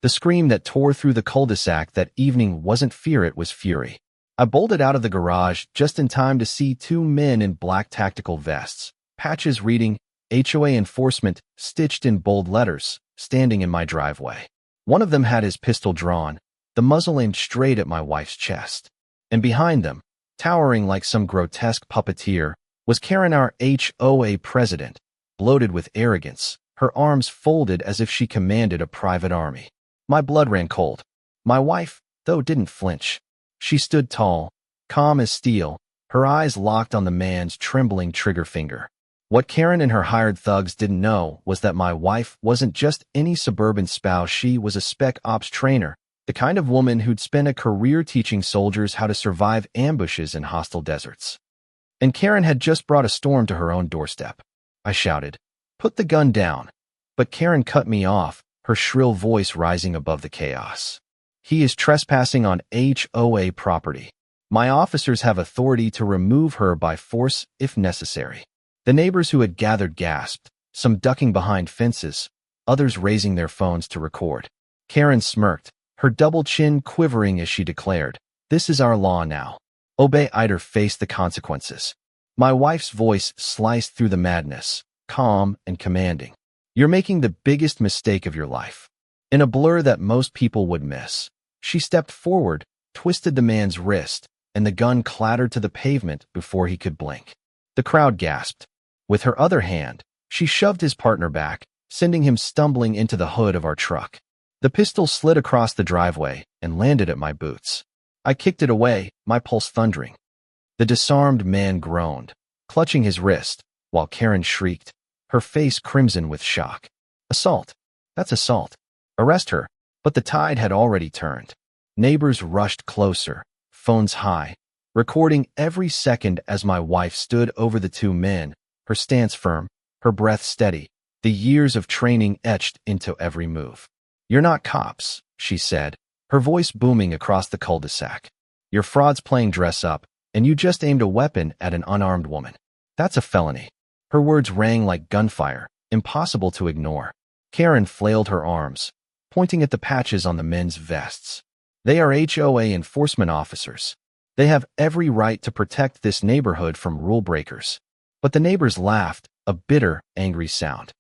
The scream that tore through the cul-de-sac that evening wasn't fear, it was fury. I bolted out of the garage just in time to see two men in black tactical vests, patches reading HOA enforcement stitched in bold letters, standing in my driveway. One of them had his pistol drawn, the muzzle aimed straight at my wife's chest. And behind them, towering like some grotesque puppeteer, was Karen, our HOA president, bloated with arrogance, her arms folded as if she commanded a private army. My blood ran cold. My wife, though, didn't flinch. She stood tall, calm as steel, her eyes locked on the man's trembling trigger finger. What Karen and her hired thugs didn't know was that my wife wasn't just any suburban spouse. She was a Spec ops trainer, the kind of woman who'd spent a career teaching soldiers how to survive ambushes in hostile deserts. And Karen had just brought a storm to her own doorstep. I shouted, "Put the gun down." But Karen cut me off, her shrill voice rising above the chaos. "He is trespassing on HOA property. My officers have authority to remove her by force if necessary." The neighbors who had gathered gasped, some ducking behind fences, others raising their phones to record. Karen smirked, her double chin quivering as she declared, "This is our law now. Obey either face the consequences." My wife's voice sliced through the madness, calm and commanding. "You're making the biggest mistake of your life." In a blur that most people would miss, she stepped forward, twisted the man's wrist, and the gun clattered to the pavement before he could blink. The crowd gasped. With her other hand, she shoved his partner back, sending him stumbling into the hood of our truck. The pistol slid across the driveway and landed at my boots. I kicked it away, my pulse thundering. The disarmed man groaned, clutching his wrist, while Karen shrieked, her face crimson with shock. "Assault! That's assault! Arrest her!" But the tide had already turned. Neighbors rushed closer, phones high, recording every second as my wife stood over the two men, her stance firm, her breath steady, the years of training etched into every move. "You're not cops," she said, her voice booming across the cul-de-sac. "You're frauds playing dress up, and you just aimed a weapon at an unarmed woman. That's a felony." Her words rang like gunfire, impossible to ignore. Karen flailed her arms, pointing at the patches on the men's vests. "They are HOA enforcement officers. They have every right to protect this neighborhood from rule breakers." But the neighbors laughed, a bitter, angry sound.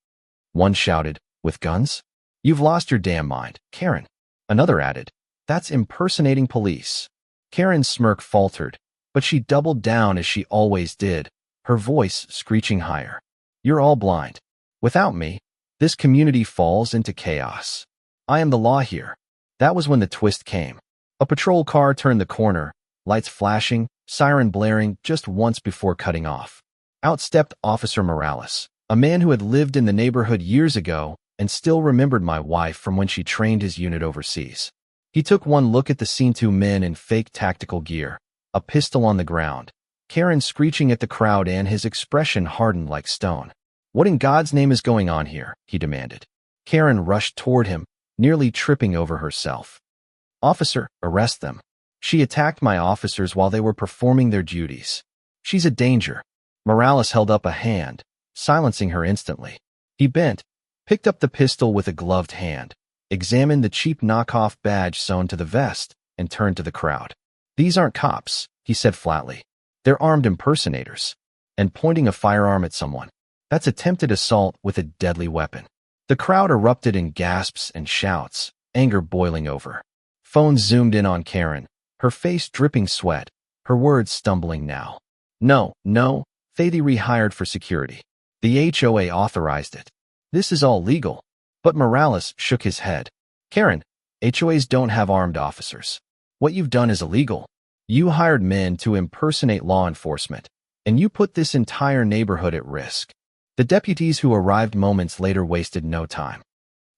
One shouted, "With guns? You've lost your damn mind, Karen." Another added, "That's impersonating police." Karen's smirk faltered, but she doubled down as she always did, her voice screeching higher. "You're all blind. Without me, this community falls into chaos. I am the law here." That was when the twist came. A patrol car turned the corner, lights flashing, siren blaring just once before cutting off. Out stepped Officer Morales, a man who had lived in the neighborhood years ago and still remembered my wife from when she trained his unit overseas. He took one look at the scene, two men in fake tactical gear, a pistol on the ground, Karen screeching at the crowd, and his expression hardened like stone. "What in God's name is going on here?" he demanded. Karen rushed toward him, nearly tripping over herself. "Officer, arrest them. She attacked my officers while they were performing their duties. She's a danger." Morales held up a hand, silencing her instantly. He bent, picked up the pistol with a gloved hand, examined the cheap knockoff badge sewn to the vest, and turned to the crowd. "These aren't cops," he said flatly. "They're armed impersonators." And pointing a firearm at someone. "That's attempted assault with a deadly weapon." The crowd erupted in gasps and shouts, anger boiling over. Phones zoomed in on Karen, her face dripping sweat, her words stumbling now. No, they rehired for security. The HOA authorized it. This is all legal." But Morales shook his head. "Karen, HOAs don't have armed officers. What you've done is illegal. You hired men to impersonate law enforcement, and you put this entire neighborhood at risk." The deputies who arrived moments later wasted no time.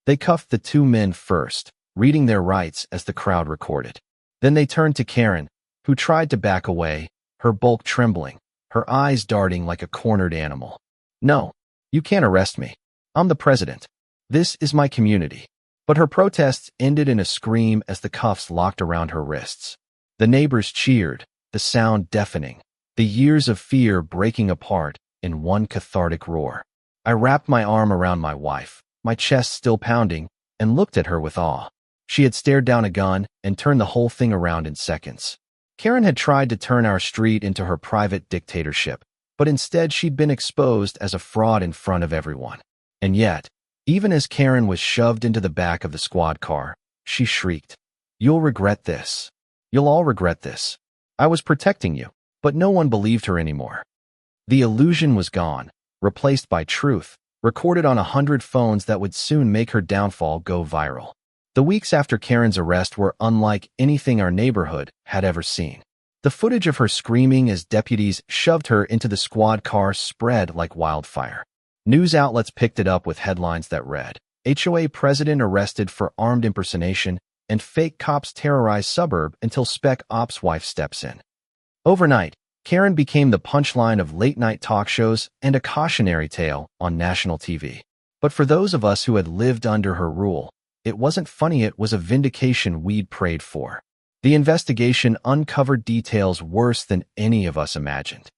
They cuffed the two men first, reading their rights as the crowd recorded. Then they turned to Karen, who tried to back away, her bulk trembling, her eyes darting like a cornered animal. "No, you can't arrest me. I'm the president. This is my community." But her protests ended in a scream as the cuffs locked around her wrists. The neighbors cheered, the sound deafening, the years of fear breaking apart in one cathartic roar. I wrapped my arm around my wife, my chest still pounding, and looked at her with awe. She had stared down a gun and turned the whole thing around in seconds. Karen had tried to turn our street into her private dictatorship, but instead she'd been exposed as a fraud in front of everyone. And yet, even as Karen was shoved into the back of the squad car, she shrieked, "You'll regret this. You'll all regret this. I was protecting you." But no one believed her anymore. The illusion was gone, replaced by truth, recorded on 100 phones that would soon make her downfall go viral. The weeks after Karen's arrest were unlike anything our neighborhood had ever seen. The footage of her screaming as deputies shoved her into the squad car spread like wildfire. News outlets picked it up with headlines that read, "HOA president arrested for armed impersonation," and "Fake cops terrorize suburb until Spec ops wife steps in." Overnight, Karen became the punchline of late-night talk shows and a cautionary tale on national TV. But for those of us who had lived under her rule, it wasn't funny, it was a vindication we'd prayed for. The investigation uncovered details worse than any of us imagined.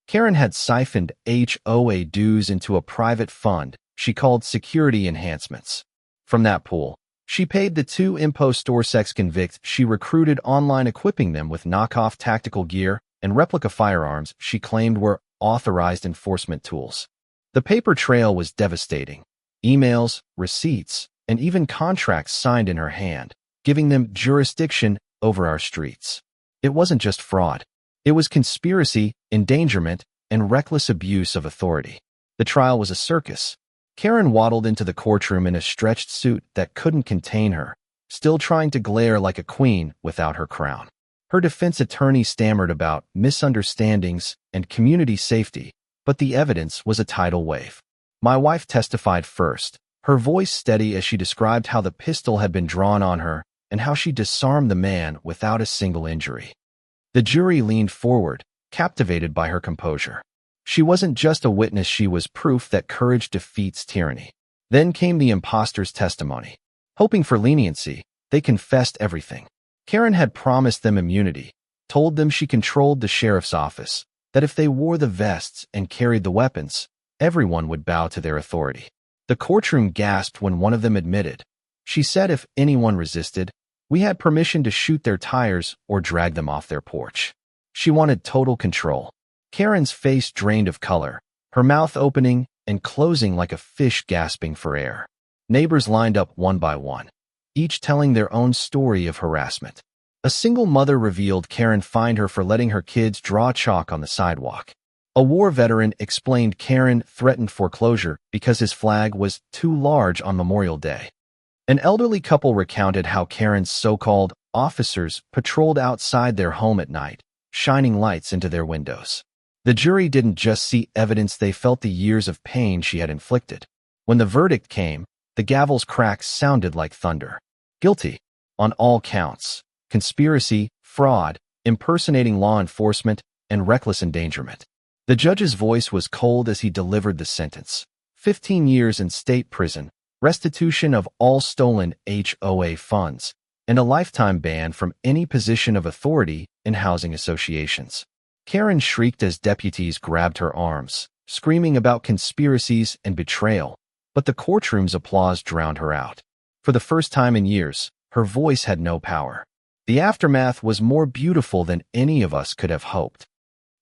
Karen had siphoned HOA dues into a private fund she called security enhancements. From that pool, she paid the 2 Impo store sex convicts she recruited online, equipping them with knockoff tactical gear and replica firearms she claimed were authorized enforcement tools. The paper trail was devastating. Emails, receipts, and even contracts signed in her hand, giving them jurisdiction over our streets. It wasn't just fraud. It was conspiracy, endangerment, and reckless abuse of authority. The trial was a circus. Karen waddled into the courtroom in a stretched suit that couldn't contain her, still trying to glare like a queen without her crown. Her defense attorney stammered about misunderstandings and community safety, but the evidence was a tidal wave. My wife testified first, her voice steady as she described how the pistol had been drawn on her and how she disarmed the man without a single injury. The jury leaned forward, captivated by her composure. She wasn't just a witness, she was proof that courage defeats tyranny. Then came the imposter's testimony. Hoping for leniency, they confessed everything. Karen had promised them immunity, told them she controlled the sheriff's office, that if they wore the vests and carried the weapons, everyone would bow to their authority. The courtroom gasped when one of them admitted. She said if anyone resisted, we had permission to shoot their tires or drag them off their porch. She wanted total control. Karen's face drained of color, her mouth opening and closing like a fish gasping for air. Neighbors lined up one by one, each telling their own story of harassment. A single mother revealed Karen fined her for letting her kids draw chalk on the sidewalk. A war veteran explained Karen threatened foreclosure because his flag was too large on Memorial Day. An elderly couple recounted how Karen's so-called officers patrolled outside their home at night, shining lights into their windows. The jury didn't just see evidence, they felt the years of pain she had inflicted. When the verdict came, the gavel's cracks sounded like thunder. Guilty on all counts: conspiracy, fraud, impersonating law enforcement, and reckless endangerment. The judge's voice was cold as he delivered the sentence: 15 years in state prison, restitution of all stolen HOA funds, and a lifetime ban from any position of authority in housing associations. Karen shrieked as deputies grabbed her arms, screaming about conspiracies and betrayal, but the courtroom's applause drowned her out. For the first time in years, her voice had no power. The aftermath was more beautiful than any of us could have hoped.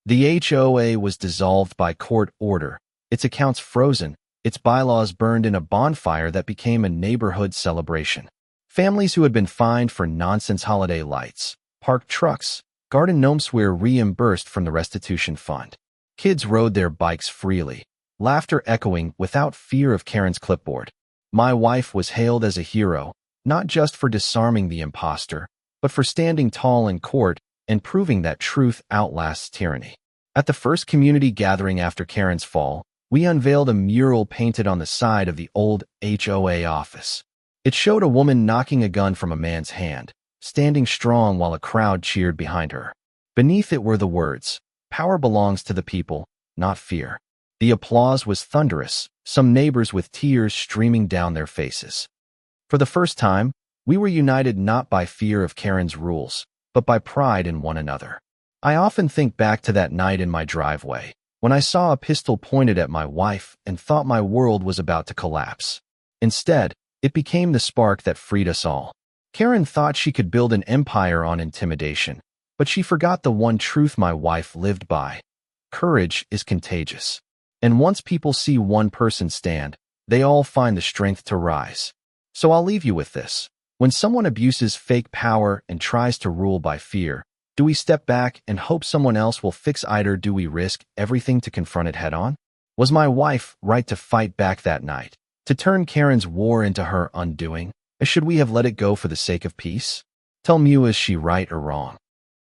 The HOA was dissolved by court order, its accounts frozen, its bylaws burned in a bonfire that became a neighborhood celebration. Families who had been fined for nonsense holiday lights, parked trucks, garden gnomes were reimbursed from the restitution fund. Kids rode their bikes freely, laughter echoing without fear of Karen's clipboard. My wife was hailed as a hero, not just for disarming the imposter, but for standing tall in court and proving that truth outlasts tyranny. At the first community gathering after Karen's fall, we unveiled a mural painted on the side of the old HOA office. It showed a woman knocking a gun from a man's hand, standing strong while a crowd cheered behind her. Beneath it were the words, "Power belongs to the people, not fear." The applause was thunderous, some neighbors with tears streaming down their faces. For the first time, we were united not by fear of Karen's rules, but by pride in one another. I often think back to that night in my driveway, when I saw a pistol pointed at my wife and thought my world was about to collapse. Instead, it became the spark that freed us all. Karen thought she could build an empire on intimidation, but she forgot the one truth my wife lived by. Courage is contagious. And once people see one person stand, they all find the strength to rise. So I'll leave you with this. When someone abuses fake power and tries to rule by fear, do we step back and hope someone else will fix it, or do we risk everything to confront it head-on? Was my wife right to fight back that night, to turn Karen's war into her undoing? Or should we have let it go for the sake of peace? Tell me, is she right or wrong?